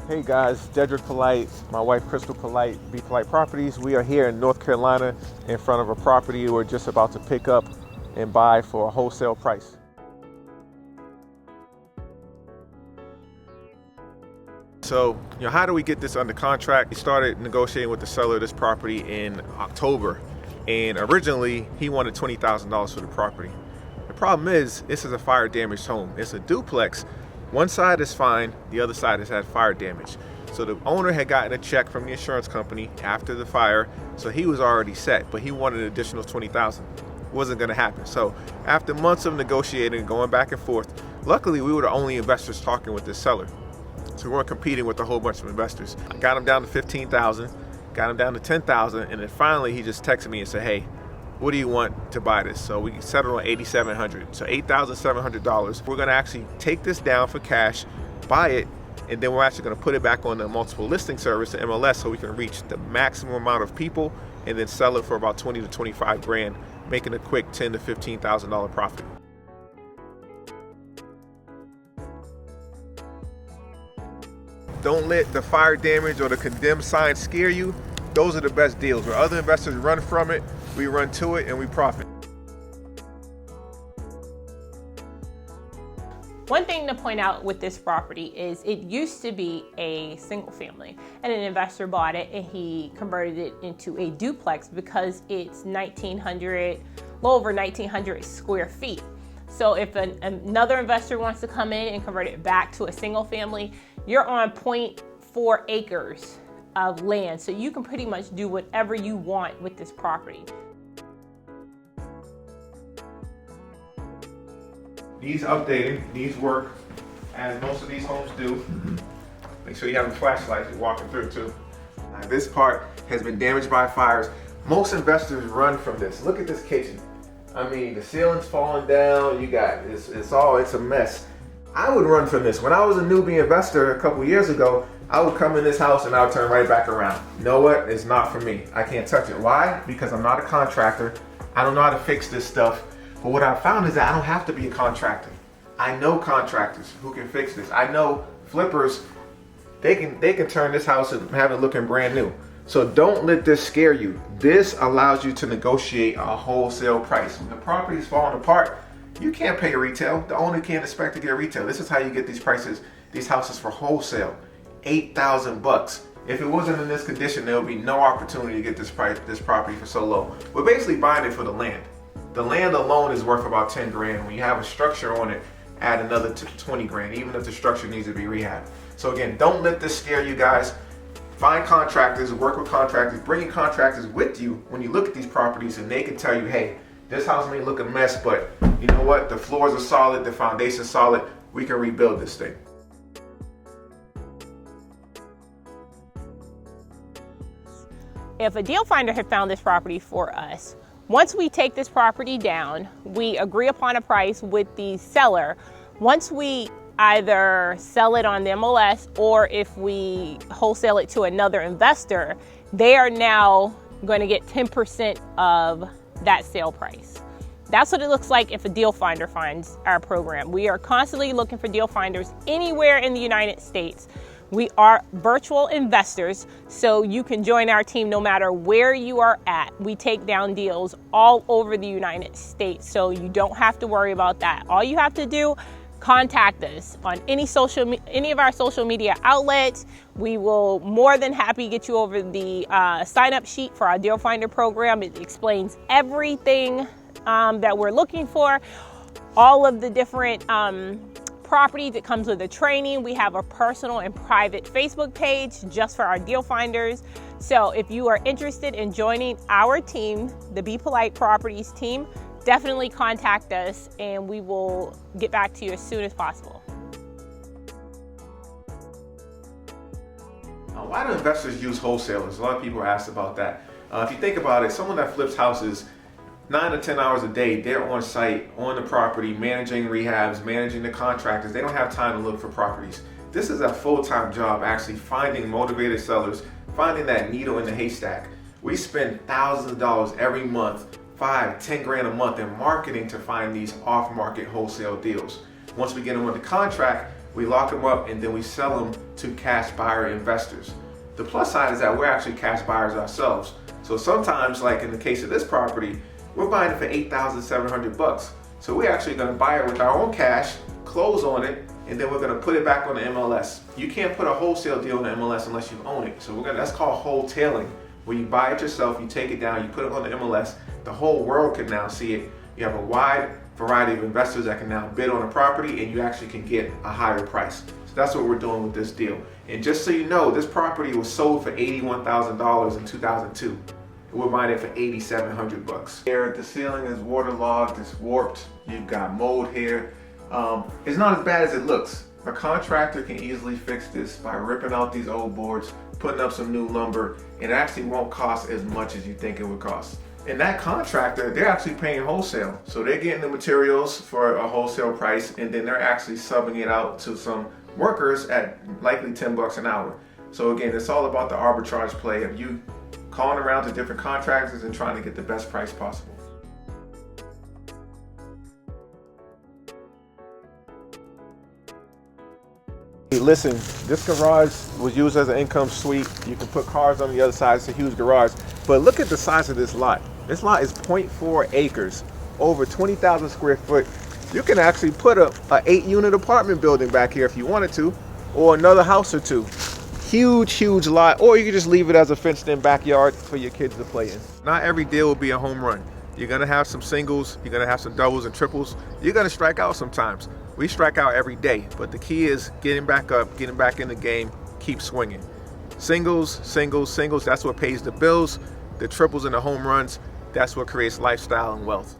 Hey guys, Dedrick Polite, my wife Crystal Polite, Be Polite Properties. We are here in North Carolina in front of a property we're just about to pick up and buy for a wholesale price. So, how do we get this under contract? We started negotiating with the seller of this property in October, and originally he wanted $20,000 for the property. The problem is, this is a fire damaged home. It's a duplex. One side is fine, the other side has had fire damage. So the owner had gotten a check from the insurance company after the fire, so he was already set, but he wanted an additional $20,000. Wasn't gonna happen. So after months of negotiating and going back and forth, luckily we were the only investors talking with this seller. So we weren't competing with a whole bunch of investors. I got him down to $15,000, got him down to $10,000, and then finally he just texted me and said, hey, what do you want to buy this? So we settled on $8,700, so $8,700. We're gonna actually take this down for cash, buy it, and then we're actually gonna put it back on the multiple listing service, the MLS, so we can reach the maximum amount of people and then sell it for about 20 to 25 grand, making a quick $10,000 to $15,000 profit. Don't let the fire damage or the condemned sign scare you. Those are the best deals. Where other investors run from it, we run to it and we profit. One thing to point out with this property is it used to be a single family, and an investor bought it and he converted it into a duplex because it's 1,900, a little over 1,900 square feet. So if another investor wants to come in and convert it back to a single family, you're on 0.4 acres of land. So you can pretty much do whatever you want with this property. Needs updating, needs work, as most of these homes do. Make sure you have a flashlight you're walking through too. Now, this part has been damaged by fires. Most investors run from this. Look at this kitchen. I mean, the ceiling's falling down, it's a mess. I would run from this. When I was a newbie investor a couple years ago, I would come in this house and I would turn right back around. You know what? It's not for me. I can't touch it. Why? Because I'm not a contractor. I don't know how to fix this stuff. But what I found is that I don't have to be a contractor. I know contractors who can fix this. I know flippers, they can turn this house and have it looking brand new. So don't let this scare you. This allows you to negotiate a wholesale price. When the property's falling apart, you can't pay retail. The owner can't expect to get retail. This is how you get these prices, these houses for wholesale. $8,000. If it wasn't in this condition, there would be no opportunity to get this property for so low. We're basically buying it for the land. The land alone is worth about 10 grand. When you have a structure on it, add another 20 grand, even if the structure needs to be rehabbed. So again, don't let this scare you guys. Find contractors, work with contractors, bring your contractors with you when you look at these properties, and they can tell you, hey, this house may look a mess, but you know what? The floors are solid, the foundation's solid. We can rebuild this thing. If a deal finder had found this property for us, once we take this property down, we agree upon a price with the seller. Once we either sell it on the MLS or if we wholesale it to another investor, they are now going to get 10% of that sale price. That's what it looks like if a deal finder finds our program. We are constantly looking for deal finders anywhere in the United States. We are virtual investors, so you can join our team no matter where you are at. We take down deals all over the United States, so you don't have to worry about that. All you have to do, contact us on any of our social media outlets. We will more than happy get you over the sign-up sheet for our deal finder program. It explains everything that we're looking for, all of the different properties. It comes with the training. We have a personal and private Facebook page just for our deal finders. So if you are interested in joining our team, the Be Polite Properties team, definitely contact us and we will get back to you as soon as possible. Why do investors use wholesalers? A lot of people ask about that. If you think about it, someone that flips houses 9 to 10 hours a day, they're on site, on the property, managing rehabs, managing the contractors. They don't have time to look for properties. This is a full-time job, actually finding motivated sellers, finding that needle in the haystack. We spend thousands of dollars every month, 5, 10 grand a month in marketing to find these off-market wholesale deals. Once we get them under contract, We lock them up and then we sell them to cash buyer investors. The plus side is that we're actually cash buyers ourselves. So sometimes, like in the case of this property, we're buying it for $8,700. So we're actually gonna buy it with our own cash, close on it, and then we're gonna put it back on the MLS. You can't put a wholesale deal on the MLS unless you own it. So that's called wholetailing, where you buy it yourself, you take it down, you put it on the MLS, the whole world can now see it. You have a wide variety of investors that can now bid on a property and you actually can get a higher price. So that's what we're doing with this deal. And just so you know, this property was sold for $81,000 in 2002. We're buying it for $8,700. Here, the ceiling is waterlogged, it's warped, you've got mold here. It's not as bad as it looks. A contractor can easily fix this by ripping out these old boards, putting up some new lumber, and it actually won't cost as much as you think it would cost. And that contractor, they're actually paying wholesale. So they're getting the materials for a wholesale price, and then they're actually subbing it out to some workers at likely 10 bucks an hour. So again, it's all about the arbitrage play of you calling around to different contractors and trying to get the best price possible. Listen, this garage was used as an income suite. You can put cars on the other side. It's a huge garage. But look at the size of this lot. This lot is 0.4 acres, over 20,000 square foot. You can actually put a 8-unit apartment building back here if you wanted to, or another house or two. Huge lot, or you can just leave it as a fenced-in backyard for your kids to play in. Not every deal will be a home run. You're gonna have some singles, you're gonna have some doubles and triples. You're gonna strike out sometimes. We strike out every day, but the key is getting back up, getting back in the game, keep swinging. Singles, that's what pays the bills. The triples and the home runs, that's what creates lifestyle and wealth.